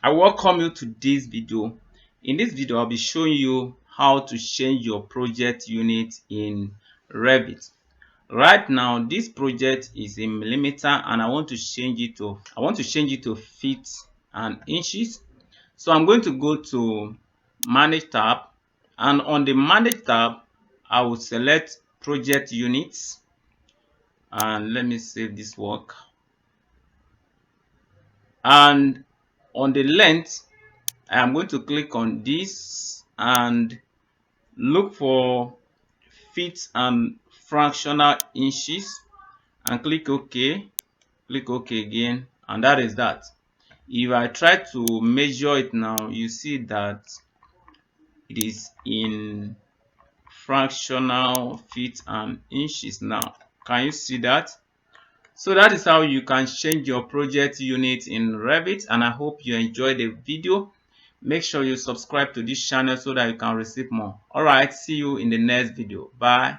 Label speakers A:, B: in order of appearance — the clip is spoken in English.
A: I welcome you to this video. In this video, I'll be showing you how to change your project unit in Revit. Right now, this project is in millimeter and I want to change it to feet and inches. So I'm going to go to Manage tab, and on the Manage tab, I will select project units, and let me save this work. And on the length, I am going to click on this and look for feet and fractional inches and click OK. Click OK again, and that is that. If I try to measure it now, you see that it is in fractional feet and inches now. Can you see that? So that is how you can change your project unit in Revit, and I hope you enjoyed the video. Make sure you subscribe to this channel so that you can receive more. Alright, see you in the next video. Bye.